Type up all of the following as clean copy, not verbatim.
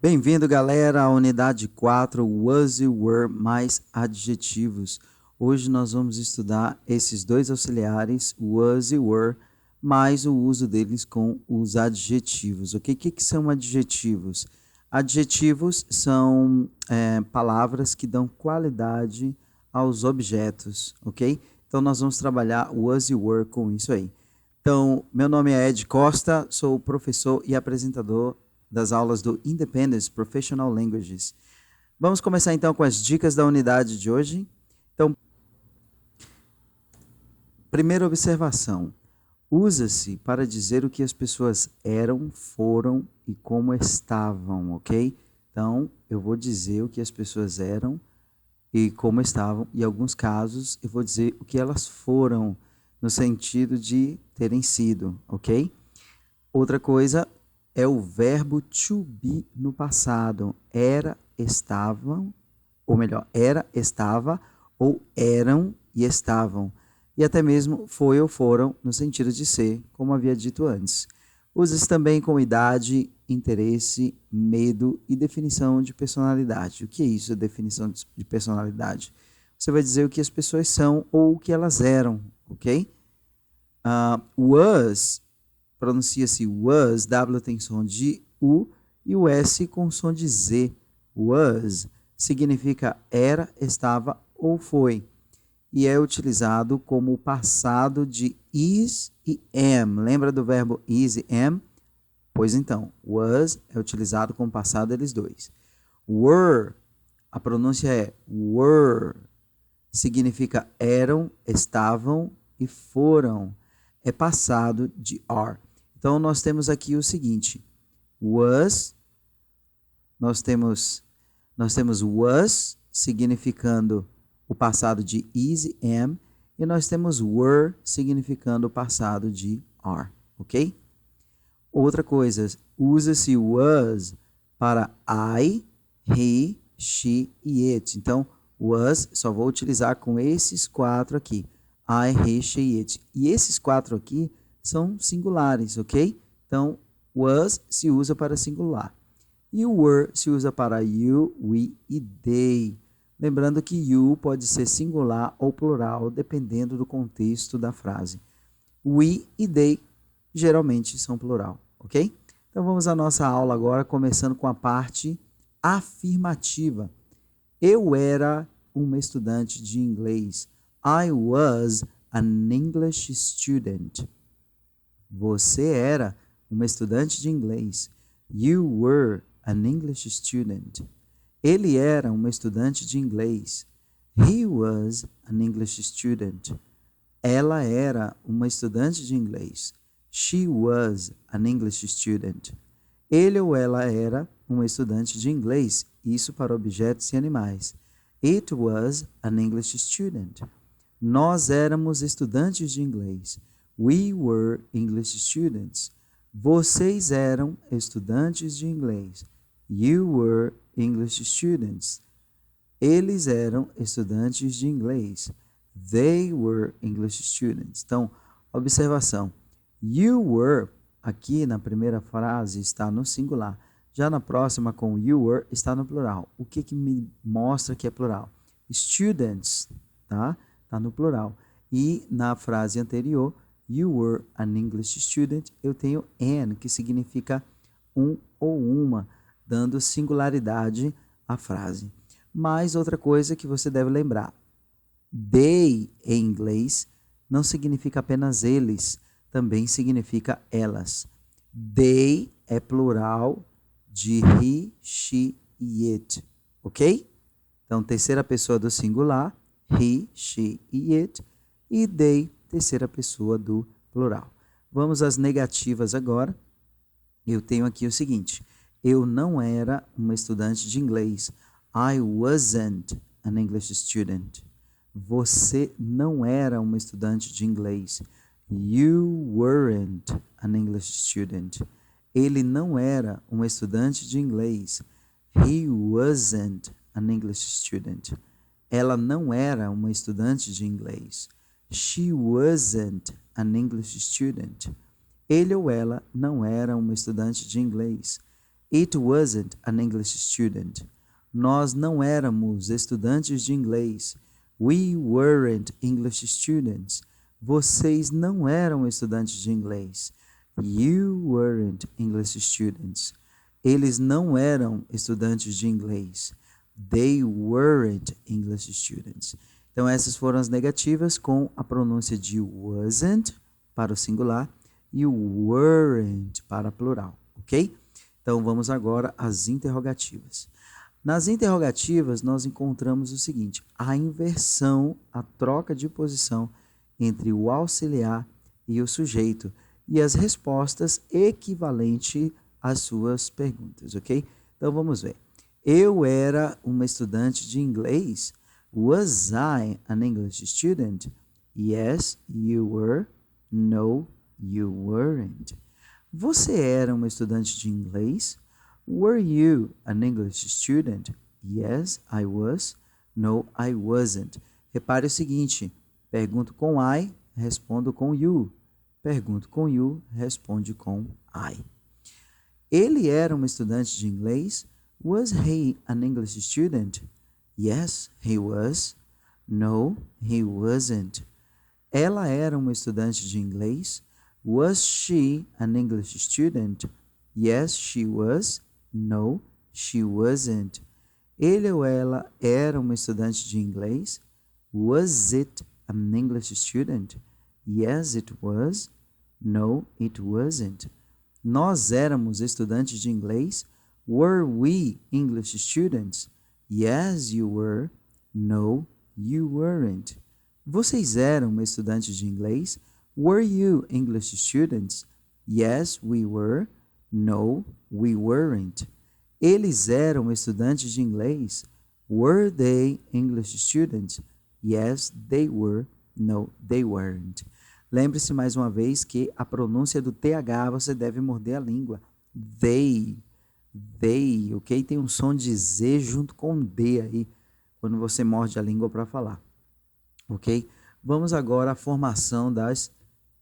Bem-vindo, galera, à unidade 4, was e were mais adjetivos. Hoje nós vamos estudar esses dois auxiliares, was e were, mais o uso deles com os adjetivos. Ok? O que são adjetivos? Adjetivos são palavras que dão qualidade aos objetos, ok? Então nós vamos trabalhar was e were com isso aí. Então, meu nome é Ed Costa, sou professor e apresentador das aulas do Independence Professional Languages. Vamos começar então com as dicas da unidade de hoje. Então, primeira observação. Usa-se para dizer o que as pessoas eram, foram e como estavam, ok? Então, eu vou dizer o que as pessoas eram e como estavam. Em alguns casos, eu vou dizer o que elas foram, no sentido de terem sido, ok? Outra coisa é o verbo to be no passado. Era, estavam, ou melhor, era, estava, ou eram e estavam. E até mesmo foi ou foram, no sentido de ser, como havia dito antes. Usa-se também com idade, interesse, medo e definição de personalidade. O que é isso, a definição de personalidade? Você vai dizer o que as pessoas são ou o que elas eram, ok? Was pronuncia-se was, W tem som de U, e o S com som de Z. Was significa era, estava ou foi, e é utilizado como passado de is e am. Lembra do verbo is e am? Pois então, was é utilizado como passado deles dois. Were, a pronúncia é were, significa eram, estavam e foram. É passado de are. Então, nós temos aqui o seguinte, was, nós temos was, significando o passado de is e am, e nós temos were, significando o passado de are, ok? Outra coisa, usa-se was para I, he, she e it. Então, was, só vou utilizar com esses quatro aqui, I, he, she e it. E esses quatro aqui são singulares, ok? Então, was se usa para singular. E o were se usa para you, we e they. Lembrando que you pode ser singular ou plural, dependendo do contexto da frase. We e they geralmente são plural, ok? Então, vamos à nossa aula agora, começando com a parte afirmativa. Eu era uma estudante de inglês. I was an English student. Você era uma estudante de inglês. You were an English student. Ele era uma estudante de inglês. He was an English student. Ela era uma estudante de inglês. She was an English student. Ele ou ela era uma estudante de inglês. Isso para objetos e animais. It was an English student. Nós éramos estudantes de inglês. We were English students. Vocês eram estudantes de inglês. You were English students. Eles eram estudantes de inglês. They were English students. Então, observação. You were, aqui na primeira frase, está no singular. Já na próxima, com you were, está no plural. O que me mostra que é plural? Students, tá? Está no plural. E na frase anterior, you were an English student, eu tenho an, que significa um ou uma, dando singularidade à frase. Mas outra coisa que você deve lembrar, they em inglês não significa apenas eles, também significa elas. They é plural de he, she e it, ok? Então, terceira pessoa do singular, he, she e it, e they, terceira pessoa do plural. Vamos às negativas agora. Eu tenho aqui o seguinte, eu não era uma estudante de inglês. I wasn't an English student. Você não era uma estudante de inglês. You weren't an English student. Ele não era um estudante de inglês. He wasn't an English student. Ela não era uma estudante de inglês. She wasn't an English student. Ele ou ela não era uma estudante de inglês. It wasn't an English student. Nós não éramos estudantes de inglês. We weren't English students. Vocês não eram estudantes de inglês. You weren't English students. Eles não eram estudantes de inglês. They weren't English students. Então, essas foram as negativas com a pronúncia de wasn't para o singular e o weren't para plural, ok? Então, vamos agora às interrogativas. Nas interrogativas, nós encontramos o seguinte: a inversão, a troca de posição entre o auxiliar e o sujeito e as respostas equivalentes às suas perguntas, ok? Então, vamos ver. Eu era uma estudante de inglês. Was I an English student? Yes, you were. No, you weren't. Você era uma estudante de inglês? Were you an English student? Yes, I was. No, I wasn't. Repare o seguinte: pergunto com I, respondo com you. Pergunto com you, responde com I. Ele era um estudante de inglês? Was he an English student? Yes, he was. No, he wasn't. Ela era uma estudante de inglês? Was she an English student? Yes, she was. No, she wasn't. Ele ou ela era uma estudante de inglês? Was it an English student? Yes, it was. No, it wasn't. Nós éramos estudantes de inglês? Were we English students? Yes, you were. No, you weren't. Vocês eram estudantes de inglês? Were you English students? Yes, we were. No, we weren't. Eles eram estudantes de inglês? Were they English students? Yes, they were. No, they weren't. Lembre-se mais uma vez que a pronúncia do TH você deve morder a língua. They, ok? Tem um som de Z junto com D aí, quando você morde a língua para falar, ok? Vamos agora à formação das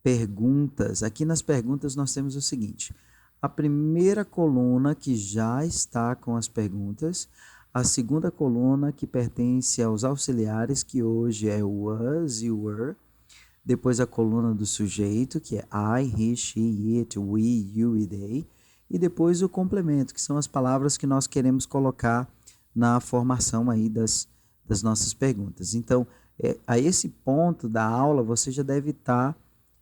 perguntas. Aqui nas perguntas nós temos o seguinte: a primeira coluna que já está com as perguntas, a segunda coluna que pertence aos auxiliares, que hoje é was e were, depois a coluna do sujeito, que é I, he, she, it, we, you e they, e depois o complemento, que são as palavras que nós queremos colocar na formação aí das nossas perguntas. Então, a esse ponto da aula, você já deve estar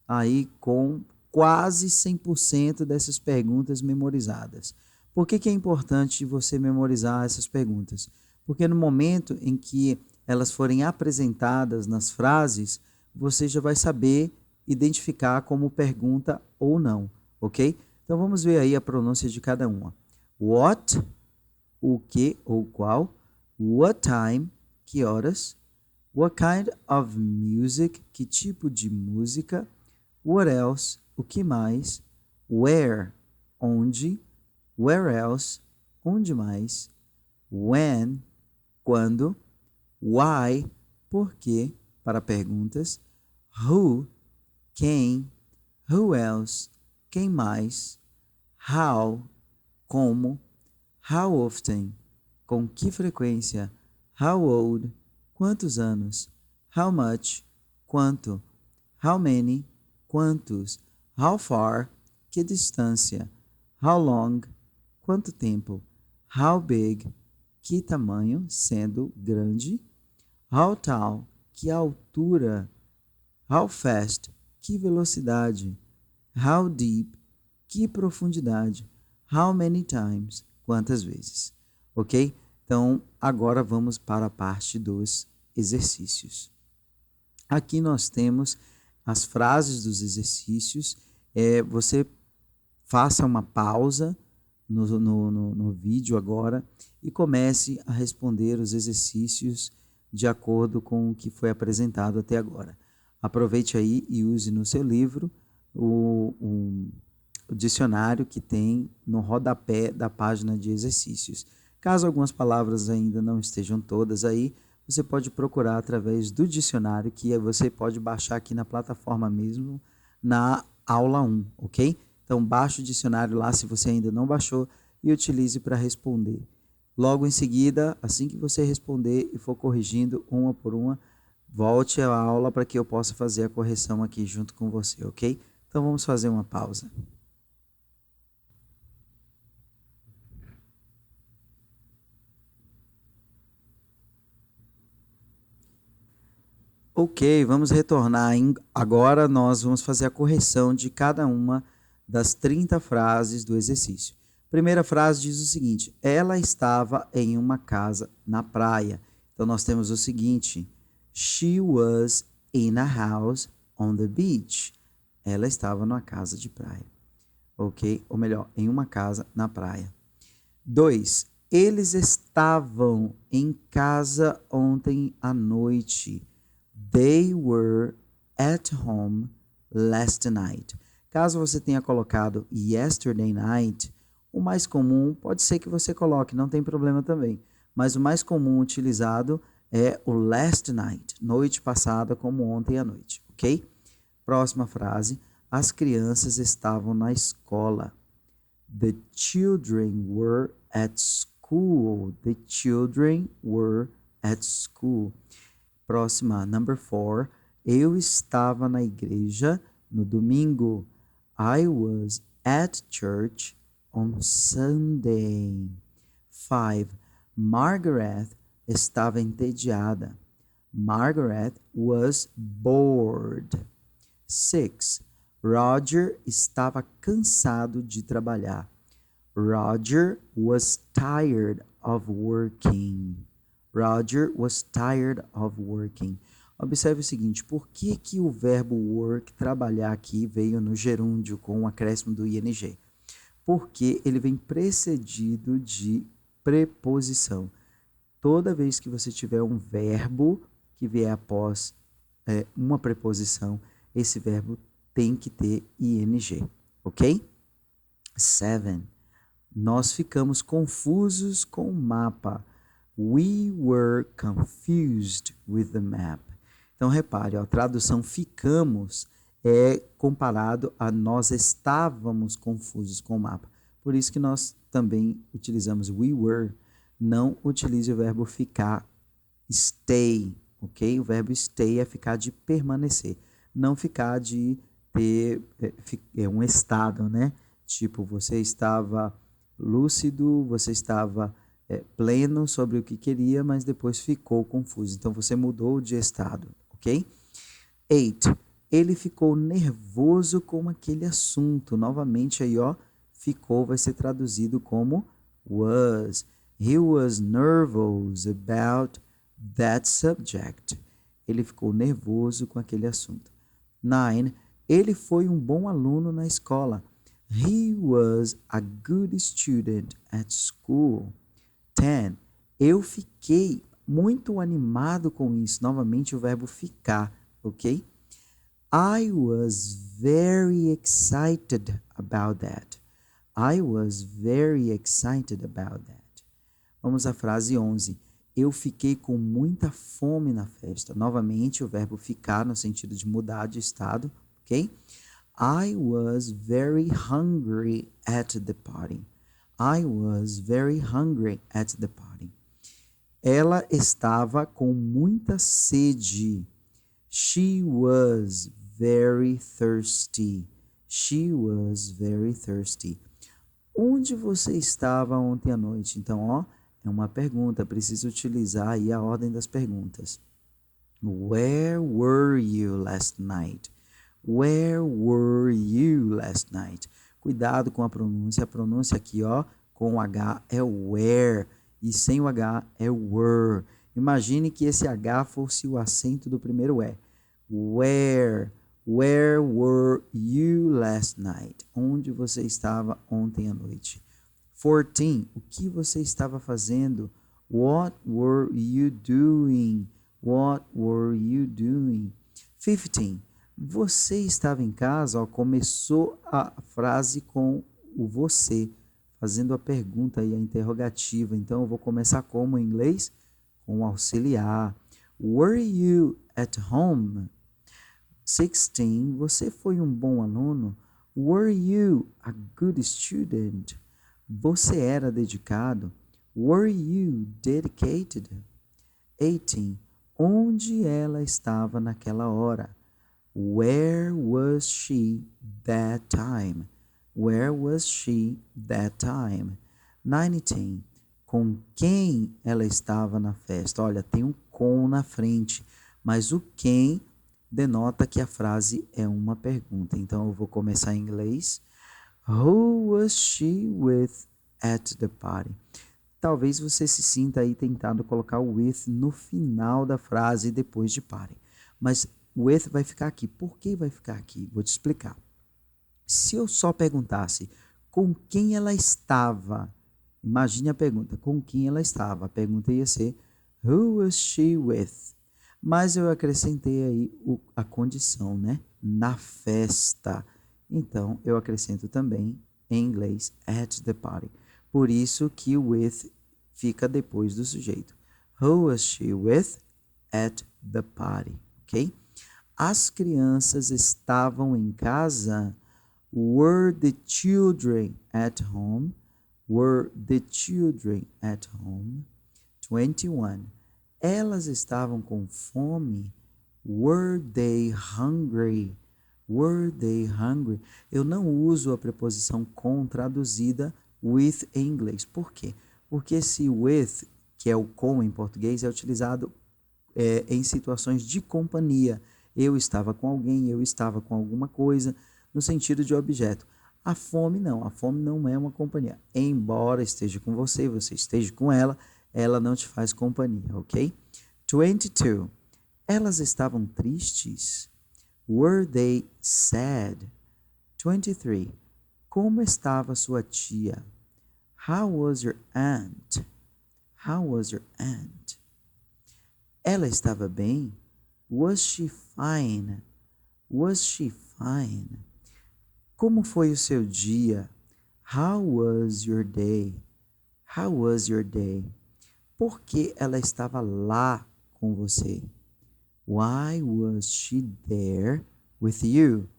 aí com quase 100% dessas perguntas memorizadas. Por que é importante você memorizar essas perguntas? Porque no momento em que elas forem apresentadas nas frases, você já vai saber identificar como pergunta ou não, ok? Então vamos ver aí a pronúncia de cada uma. What, o que ou qual. What time, que horas. What kind of music, que tipo de música. What else, o que mais. Where, onde. Where else, onde mais. When, quando. Why, por quê, para perguntas. Who, quem. Who else, quem mais. How, como. How often, com que frequência. How old, quantos anos. How much, quanto. How many, quantos. How far, que distância. How long, quanto tempo. How big, que tamanho, sendo grande. How tall, que altura. How fast, que velocidade. How deep, que profundidade. How many times, quantas vezes. Ok? Então, agora vamos para a parte dos exercícios. Aqui nós temos as frases dos exercícios. Você faça uma pausa no vídeo agora e comece a responder os exercícios de acordo com o que foi apresentado até agora. Aproveite aí e use no seu livro o dicionário que tem no rodapé da página de exercícios. Caso algumas palavras ainda não estejam todas aí, você pode procurar através do dicionário que você pode baixar aqui na plataforma mesmo, na aula 1, ok? Então baixe o dicionário lá se você ainda não baixou e utilize para responder. Logo em seguida, assim que você responder e for corrigindo uma por uma, volte à aula para que eu possa fazer a correção aqui junto com você, ok? Então vamos fazer uma pausa. Ok, vamos retornar. Agora nós vamos fazer a correção de cada uma das 30 frases do exercício. Primeira frase diz o seguinte: ela estava em uma casa na praia. Então nós temos o seguinte: she was in a house on the beach. Ela estava numa casa de praia. Ok? Ou melhor, em uma casa na praia. 2. Eles estavam em casa ontem à noite. They were at home last night. Caso você tenha colocado yesterday night, o mais comum pode ser que você coloque, não tem problema também. Mas o mais comum utilizado é o last night, noite passada, como ontem à noite, ok? Próxima frase. As crianças estavam na escola. The children were at school. The children were at school. Próxima, number 4. Eu estava na igreja no domingo. I was at church on Sunday. 5. Margaret estava entediada. Margaret was bored. 6. Roger estava cansado de trabalhar. Roger was tired of working. Roger was tired of working. Observe o seguinte, por que que o verbo work, trabalhar aqui, veio no gerúndio com o acréscimo do ing? Porque ele vem precedido de preposição. Toda vez que você tiver um verbo que vier após uma preposição, esse verbo tem que ter ing, ok? 7. Nós ficamos confusos com o mapa. We were confused with the map. Então, repare, a tradução ficamos é comparado a nós estávamos confusos com o mapa. Por isso que nós também utilizamos we were. Não utilize o verbo ficar, stay, ok? O verbo stay é ficar de permanecer, não ficar de ter um estado, né? Tipo, você estava lúcido, você estava pleno sobre o que queria, mas depois ficou confuso. Então, você mudou de estado, ok? 8. Ele ficou nervoso com aquele assunto. Novamente, aí, ó, ficou vai ser traduzido como was. He was nervous about that subject. Ele ficou nervoso com aquele assunto. 9. Ele foi um bom aluno na escola. He was a good student at school. 10. Eu fiquei muito animado com isso. Novamente o verbo ficar, ok? I was very excited about that. I was very excited about that. Vamos à frase 11. Eu fiquei com muita fome na festa. Novamente o verbo ficar no sentido de mudar de estado, ok? I was very hungry at the party. I was very hungry at the party. Ela estava com muita sede. She was very thirsty. She was very thirsty. Onde você estava ontem à noite? Então, ó, é uma pergunta. Precisa utilizar aí a ordem das perguntas. Where were you last night? Where were you last night? Cuidado com a pronúncia. A pronúncia aqui, ó, com o H é where e sem o H é were. Imagine que esse H fosse o acento do primeiro E. Where were you last night? Onde você estava ontem à noite? 14. O que você estava fazendo? What were you doing? What were you doing? 15. Você estava em casa? Ó, começou a frase com o você, fazendo a pergunta e a interrogativa. Então, eu vou começar como em inglês? Com o auxiliar. Were you at home? 16. Você foi um bom aluno? Were you a good student? Você era dedicado? Were you dedicated? 18. Onde ela estava naquela hora? Where was she that time? Where was she that time? 19. Com quem ela estava na festa? Olha, tem um com na frente, mas o quem denota que a frase é uma pergunta. Então eu vou começar em inglês. Who was she with at the party? Talvez você se sinta aí tentado colocar o with no final da frase depois de party. Mas with vai ficar aqui. Por que vai ficar aqui? Vou te explicar. Se eu só perguntasse com quem ela estava, imagine a pergunta, com quem ela estava. A pergunta ia ser Who was she with? Mas eu acrescentei aí a condição, né? Na festa. Então, eu acrescento também, em inglês, at the party. Por isso que o with fica depois do sujeito. Who was she with at the party? Ok? As crianças estavam em casa. Were the children at home? Were the children at home? 21. Elas estavam com fome. Were they hungry? Were they hungry? Eu não uso a preposição com traduzida with em inglês. Por quê? Porque esse with, que é o com em português, é utilizado em situações de companhia. Eu estava com alguém, eu estava com alguma coisa, no sentido de objeto. A fome não é uma companhia. Embora esteja com você, você esteja com ela, ela não te faz companhia, ok? 22. Elas estavam tristes? Were they sad? 23. Como estava sua tia? How was your aunt? How was your aunt? Ela estava bem? Was she fine? Was she fine? Como foi o seu dia? How was your day? How was your day? Por que ela estava lá com você? Why was she there with you?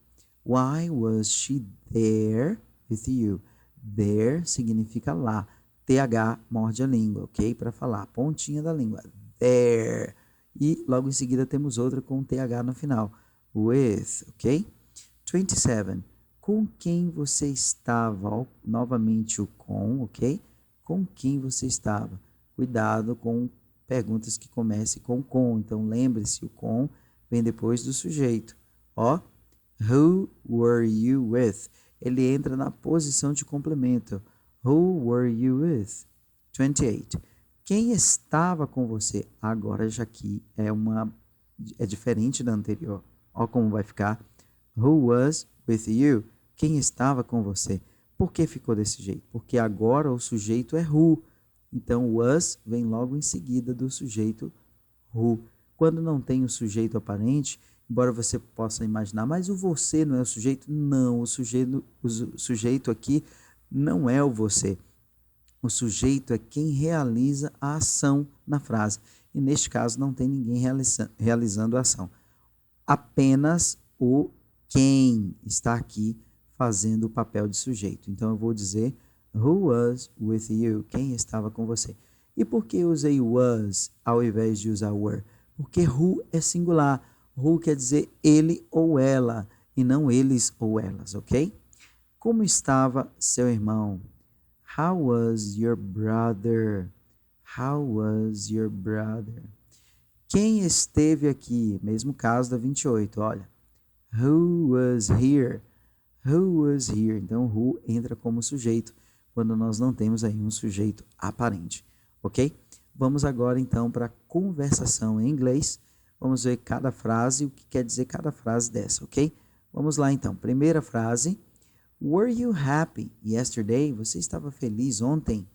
Why was she there with you? There significa lá. TH morde a língua, ok? Para falar, pontinha da língua. There. E logo em seguida temos outra com TH no final. With, ok? 27. Com quem você estava? Novamente o com, ok? Com quem você estava? Cuidado com perguntas que comecem com. Então, lembre-se, o com vem depois do sujeito. Ó, who were you with? Ele entra na posição de complemento. Who were you with? 28. Quem estava com você? Agora já aqui é diferente da anterior. Ó como vai ficar. Who was with you? Quem estava com você? Por que ficou desse jeito? Porque agora o sujeito é who. Então, was vem logo em seguida do sujeito who. Quando não tem o sujeito aparente, embora você possa imaginar, mas o você não é o sujeito? Não, o sujeito aqui não é o você. O sujeito é quem realiza a ação na frase. E neste caso não tem ninguém realizando a ação. Apenas o quem está aqui fazendo o papel de sujeito. Então eu vou dizer Who was with you? Quem estava com você? E por que eu usei was ao invés de usar were? Porque who é singular. Who quer dizer ele ou ela e não eles ou elas, ok? Como estava seu irmão? How was your brother? How was your brother? Quem esteve aqui? Mesmo caso da 28, olha. Who was here? Who was here? Então, who entra como sujeito quando nós não temos aí um sujeito aparente, ok? Vamos agora, então, para a conversação em inglês. Vamos ver cada frase, o que quer dizer cada frase dessa, ok? Vamos lá, então. Primeira frase. Were you happy yesterday? Você estava feliz ontem?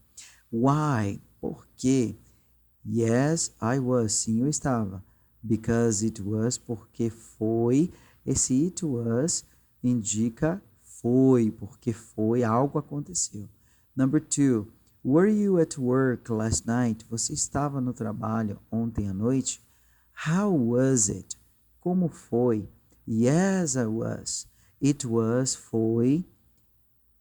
Why? Por quê? Yes, I was. Sim, eu estava. Because it was. Porque foi. Esse it was indica foi, porque foi, algo aconteceu. Number 2. Were you at work last night? Você estava no trabalho ontem à noite? How was it? Como foi? Yes, I was. It was, foi.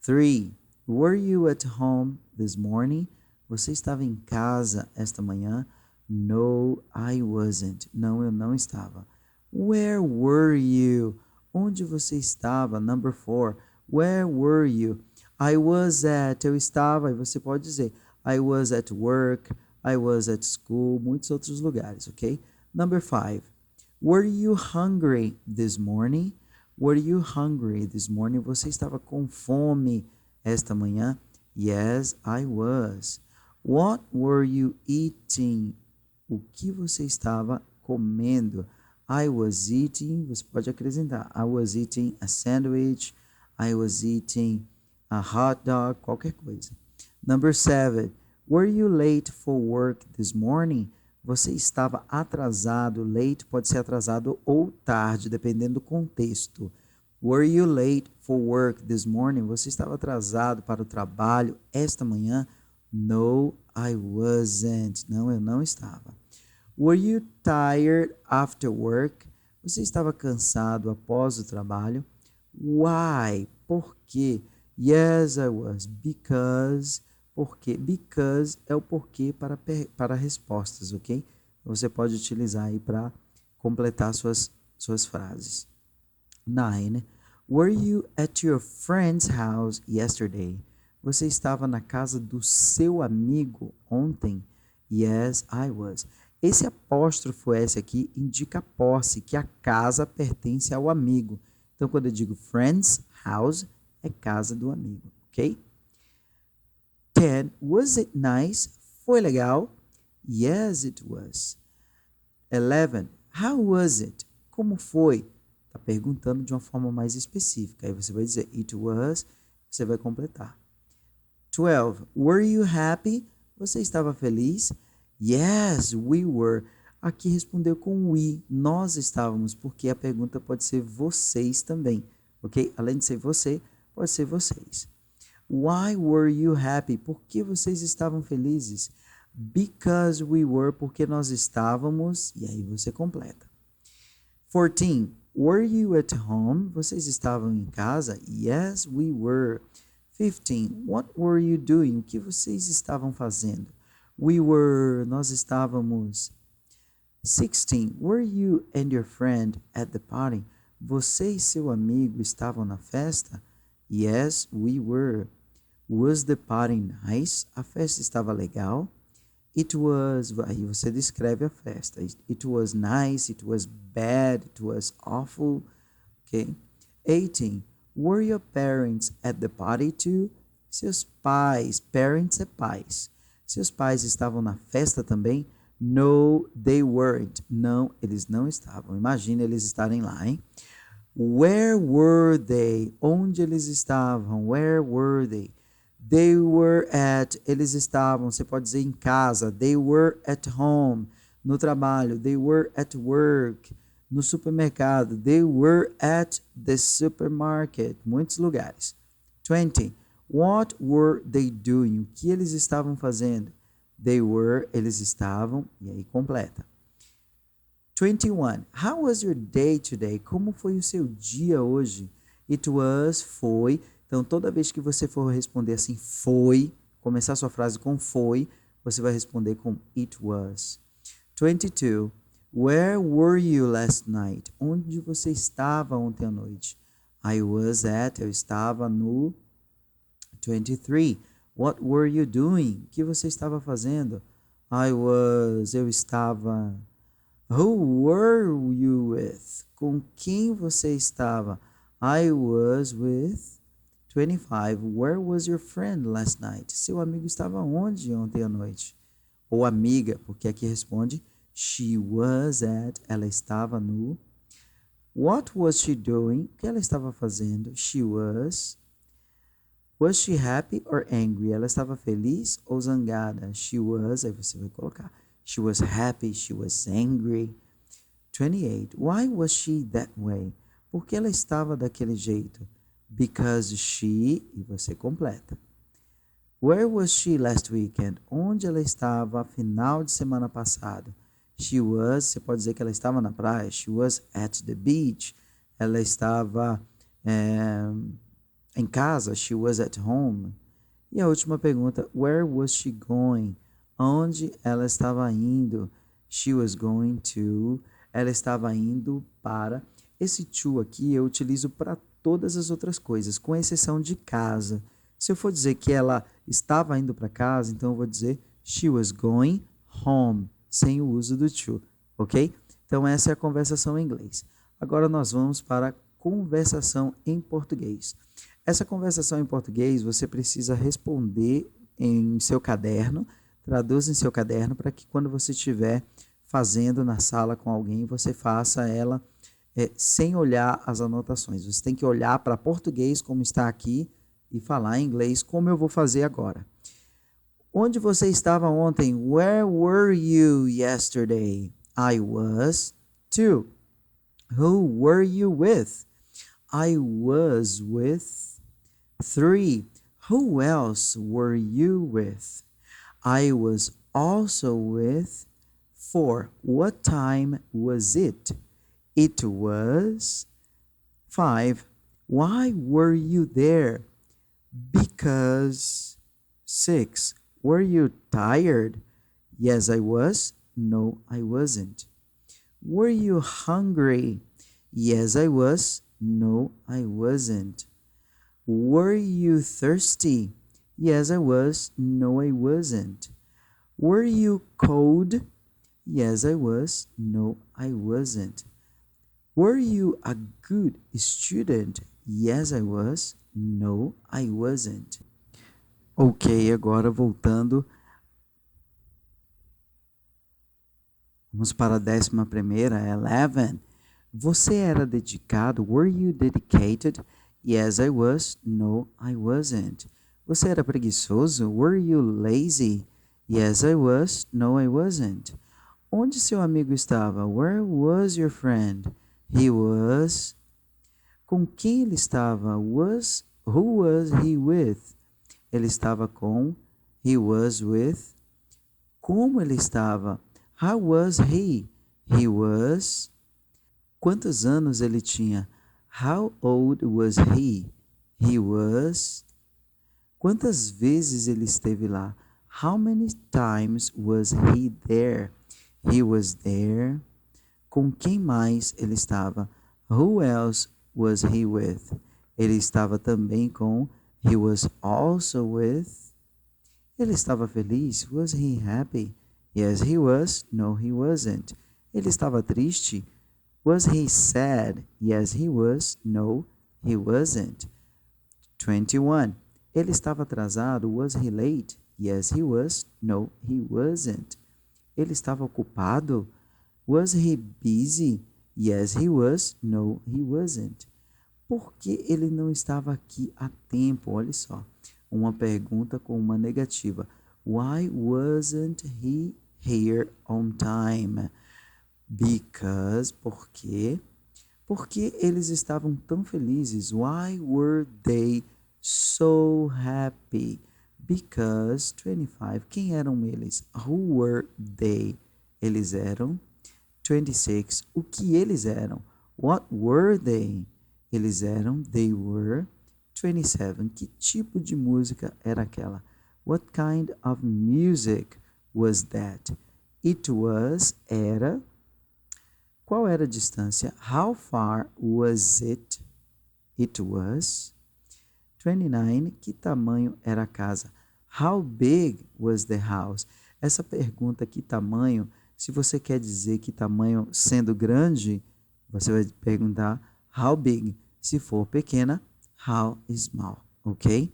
3. Were you at home this morning? Você estava em casa esta manhã? No, I wasn't. Não, eu não estava. Where were you? Onde você estava? Number 4. Where were you? I was at. Eu estava, e você pode dizer I was at work, I was at school, muitos outros lugares, ok? Number 5. Were you hungry this morning? Were you hungry this morning? Você estava com fome esta manhã? Yes, I was. What were you eating? O que você estava comendo? I was eating, você pode acrescentar. I was eating a sandwich. I was eating a hot dog, qualquer coisa. Number 7. Were you late for work this morning? Você estava atrasado. Late pode ser atrasado ou tarde, dependendo do contexto. Were you late for work this morning? Você estava atrasado para o trabalho esta manhã? No, I wasn't. Não, eu não estava. Were you tired after work? Você estava cansado após o trabalho? Why? Por quê? Yes, I was. Because. Por quê? Because é o porquê para respostas, ok? Você pode utilizar aí para completar suas frases. 9. Were you at your friend's house yesterday? Você estava na casa do seu amigo ontem? Yes, I was. Esse apóstrofo S aqui indica a posse, que a casa pertence ao amigo. Então, quando eu digo friend's house, é casa do amigo, ok? 10. Was it nice? Foi legal? Yes, it was. 11. How was it? Como foi? Está perguntando de uma forma mais específica. Aí você vai dizer it was, você vai completar. 12. Were you happy? Você estava feliz? Yes, we were. Aqui respondeu com we. Nós estávamos, porque a pergunta pode ser vocês também, ok? Além de ser você, pode ser vocês. Why were you happy? Por que vocês estavam felizes? Because we were, porque nós estávamos, e aí você completa. 14. Were you at home? Vocês estavam em casa? Yes, we were. 15. What were you doing? O que vocês estavam fazendo? We were, nós estávamos. 16. Were you and your friend at the party? Você e seu amigo estavam na festa? Yes, we were. Was the party nice? A festa estava legal? It was, aí você descreve a festa. It was nice, it was bad, it was awful. Okay? 18. Were your parents at the party too? Seus pais, parents é pais. Seus pais estavam na festa também? No, they weren't. Não, eles não estavam. Imagina eles estarem lá, hein? Where were they? Onde eles estavam? Where were they? They were at. Eles estavam, você pode dizer em casa. They were at home. No trabalho. They were at work. No supermercado. They were at the supermarket. Muitos lugares. 20. What were they doing? O que eles estavam fazendo? They were, eles estavam, e aí completa. 21. How was your day today? Como foi o seu dia hoje? It was, foi. Então, toda vez que você for responder assim, foi, começar sua frase com foi, você vai responder com it was. 22. Where were you last night? Onde você estava ontem à noite? I was at, eu estava no. 23. What were you doing? O que você estava fazendo? Eu estava. Who were you with? Com quem você estava? I was with. 25. Where was your friend last night? Seu amigo estava onde ontem à noite? Ou amiga, porque aqui responde she was at. Ela estava no. What was she doing? O que ela estava fazendo? She was. Was she happy or angry? Ela estava feliz ou zangada? She was, aí você vai colocar. She was happy, she was angry. 28. Why was she that way? Por que ela estava daquele jeito? Because she, e você completa. Where was she last weekend? Onde ela estava final de semana passado? She was, você pode dizer que ela estava na praia. She was at the beach. Ela estava em casa. She was at home. E a última pergunta, where was she going? Onde ela estava indo? She was going to. Ela estava indo para. Esse to aqui eu utilizo para todas as outras coisas, com exceção de casa. Se eu for dizer que ela estava indo para casa, então eu vou dizer she was going home, sem o uso do to, ok? Então essa é a conversação em inglês. Agora nós vamos para a conversação em português. Essa conversação em português você precisa responder em seu caderno, traduz em seu caderno para que quando você estiver fazendo na sala com alguém, você faça ela sem olhar as anotações. Você tem que olhar para português como está aqui e falar em inglês como eu vou fazer agora. Onde você estava ontem? Where were you yesterday? I was 2. Who were you with? I was with 3. Who else were you with? I was also with 4. What time was it? It was 5. Why were you there? Because 6. Were you tired? Yes, I was. No, I wasn't. Were you hungry? Yes, I was. No, I wasn't. Were you thirsty? Yes, I was. No, I wasn't. Were you cold? Yes, I was. No, I wasn't. Were you a good student? Yes, I was. No, I wasn't. Ok, agora voltando. Vamos para a 11ª, 11. Você era dedicado? Were you dedicated? Yes, I was. No, I wasn't. Você era preguiçoso? Were you lazy? Yes, I was. No, I wasn't. Onde seu amigo estava? Where was your friend? He was. Com quem ele estava? Who was he with? Ele estava com. He was with. Como ele estava? How was he? He was. Quantos anos ele tinha? How old was he? He was. Quantas vezes ele esteve lá? How many times was he there? He was there. Com quem mais ele estava? Who else was he with? Ele estava também com. He was also with. Ele estava feliz? Was he happy? Yes, he was. No, he wasn't. Ele estava triste? Was he sad? Yes, he was. No, he wasn't. 21. Ele estava atrasado? Was he late? Yes, he was. No, he wasn't. Ele estava ocupado? Was he busy? Yes, he was. No, he wasn't. Por que ele não estava aqui a tempo? Olha só, uma pergunta com uma negativa. Why wasn't he here on time? Because, por quê? Porque eles estavam tão felizes. Why were they so happy? Because 25. Quem eram eles? Who were they? Eles eram. 26. O que eles eram? What were they? Eles eram. They were. 27. Que tipo de música era aquela? What kind of music was that? It was. Era. Qual era a distância? How far was it? It was. 29. Que tamanho era a casa? How big was the house? Essa pergunta, que tamanho, se você quer dizer que tamanho sendo grande, você vai perguntar how big. Se for pequena, how small, ok?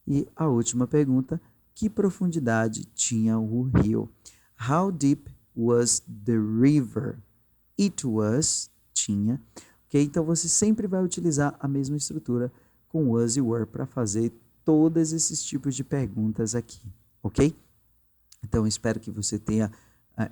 E a última pergunta, que profundidade tinha o rio? How deep was the river? It was, tinha, ok? Então você sempre vai utilizar a mesma estrutura com was e were para fazer todos esses tipos de perguntas aqui, ok? Então espero que você tenha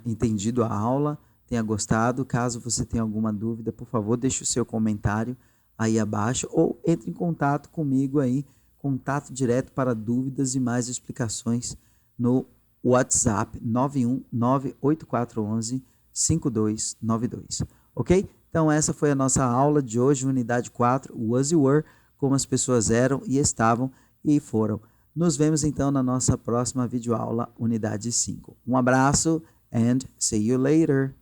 entendido a aula, tenha gostado. Caso você tenha alguma dúvida, por favor, deixe o seu comentário aí abaixo ou entre em contato comigo aí, contato direto para dúvidas e mais explicações no WhatsApp 91984115292, ok? Então essa foi a nossa aula de hoje, unidade 4, was e were, como as pessoas eram e estavam e foram. Nos vemos então na nossa próxima videoaula, unidade 5. Um abraço and see you later!